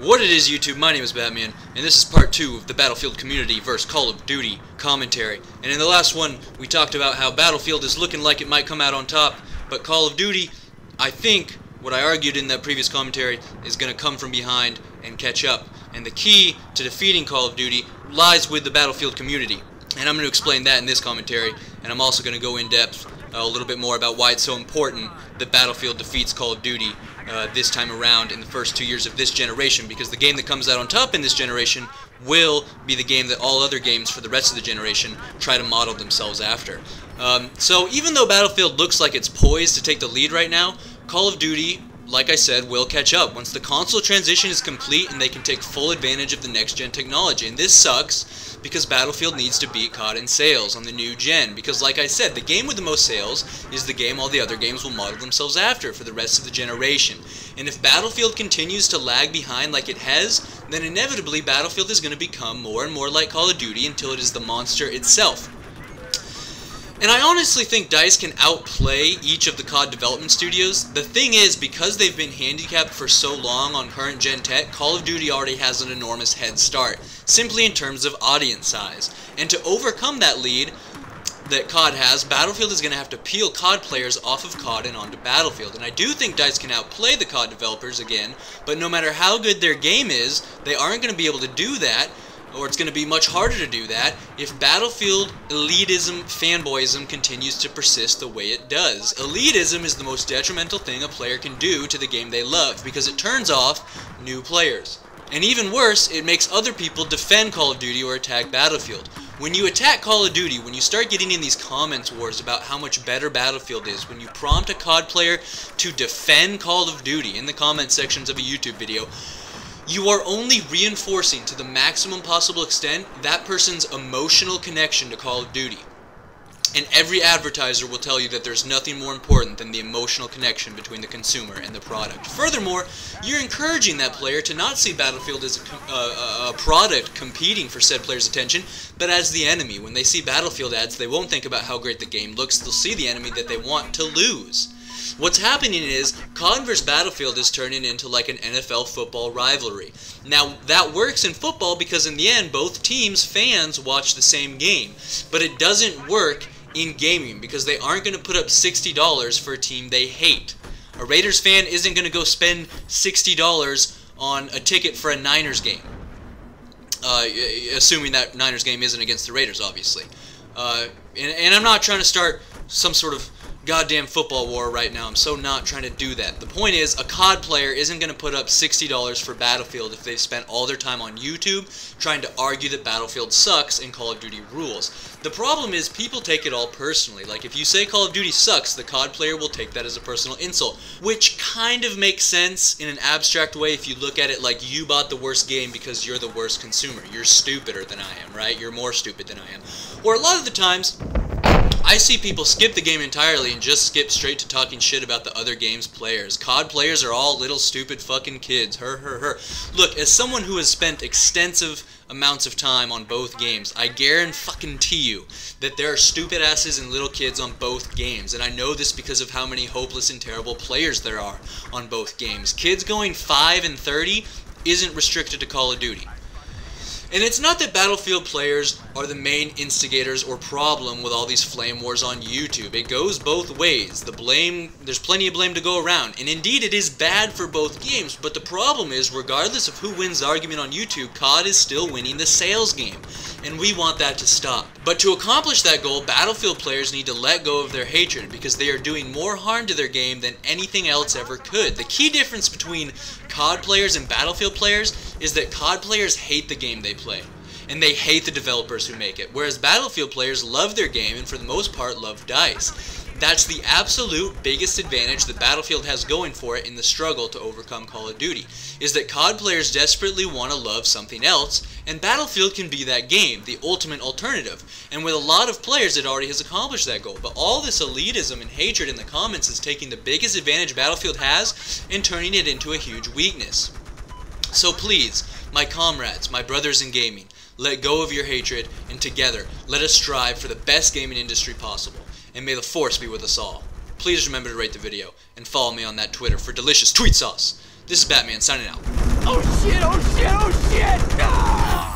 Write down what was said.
What it is, YouTube, my name is Batman, and this is part 2 of the Battlefield community vs. Call of Duty commentary. And in the last one, we talked about how Battlefield is looking like it might come out on top, but Call of Duty, I think, what I argued in that previous commentary, is going to come from behind and catch up. And the key to defeating Call of Duty lies with the Battlefield community. And I'm going to explain that in this commentary, and I'm also going to go in depth a little bit more about why it's so important that Battlefield defeats Call of Duty this time around in the first 2 years of this generation, because the game that comes out on top in this generation will be the game that all other games for the rest of the generation try to model themselves after. So even though Battlefield looks like it's poised to take the lead right now, Call of Duty, like I said, will catch up once the console transition is complete and they can take full advantage of the next-gen technology. And this sucks because Battlefield needs to beat COD in sales on the new gen, because like I said, the game with the most sales is the game all the other games will model themselves after for the rest of the generation. And if Battlefield continues to lag behind like it has, then inevitably Battlefield is going to become more and more like Call of Duty until it is the monster itself. And I honestly think DICE can outplay each of the COD development studios. The thing is, because they've been handicapped for so long on current gen tech, Call of Duty already has an enormous head start, simply in terms of audience size. And to overcome that lead that COD has, Battlefield is going to have to peel COD players off of COD and onto Battlefield. And I do think DICE can outplay the COD developers again, but no matter how good their game is, they aren't going to be able to do that, or it's going to be much harder to do that, if Battlefield elitism, fanboyism continues to persist the way it does. Elitism is the most detrimental thing a player can do to the game they love, because it turns off new players. And even worse, it makes other people defend Call of Duty or attack Battlefield. When you attack Call of Duty, when you start getting in these comments wars about how much better Battlefield is, when you prompt a COD player to defend Call of Duty in the comment sections of a YouTube video, you are only reinforcing to the maximum possible extent that person's emotional connection to Call of Duty. And every advertiser will tell you that there's nothing more important than the emotional connection between the consumer and the product. Furthermore, you're encouraging that player to not see Battlefield as a product competing for said player's attention, but as the enemy. When they see Battlefield ads, they won't think about how great the game looks, they'll see the enemy that they want to lose. What's happening is, COD vs. Battlefield is turning into like an NFL football rivalry. Now, that works in football because in the end, both teams' fans watch the same game. But it doesn't work in gaming because they aren't going to put up $60 for a team they hate. A Raiders fan isn't going to go spend $60 on a ticket for a Niners game. Assuming that Niners game isn't against the Raiders, obviously. And I'm not trying to start some sort of goddamn football war right now. I'm so not trying to do that. The point is, a COD player isn't going to put up $60 for Battlefield if they've spent all their time on YouTube trying to argue that Battlefield sucks and Call of Duty rules. The problem is, people take it all personally. Like, if you say Call of Duty sucks, the COD player will take that as a personal insult, which kind of makes sense in an abstract way if you look at it like you bought the worst game because you're the worst consumer. You're stupider than I am, right? You're more stupid than I am. Or a lot of the times, I see people skip the game entirely and just skip straight to talking shit about the other game's players. COD players are all little stupid fucking kids. Look, as someone who has spent extensive amounts of time on both games, I guarantee you that there are stupid asses and little kids on both games. And I know this because of how many hopeless and terrible players there are on both games. Kids going 5 and 30 isn't restricted to Call of Duty. And it's not that Battlefield players are the main instigators or problem with all these flame wars on YouTube. It goes both ways. There's plenty of blame to go around. And indeed, it is bad for both games. But the problem is, regardless of who wins the argument on YouTube, COD is still winning the sales game. And we want that to stop. But to accomplish that goal, Battlefield players need to let go of their hatred, because they are doing more harm to their game than anything else ever could. The key difference between COD players and Battlefield players is that COD players hate the game they play, and they hate the developers who make it, whereas Battlefield players love their game and for the most part love DICE. That's the absolute biggest advantage that Battlefield has going for it in the struggle to overcome Call of Duty, is that COD players desperately want to love something else, and Battlefield can be that game, the ultimate alternative. And with a lot of players, it already has accomplished that goal. But all this elitism and hatred in the comments is taking the biggest advantage Battlefield has and turning it into a huge weakness. So please, my comrades, my brothers in gaming, let go of your hatred, and together, let us strive for the best gaming industry possible. And may the Force be with us all. Please remember to rate the video, and follow me on that Twitter for delicious tweet sauce. This is Batman signing out. Oh shit, oh shit, oh shit! Ah!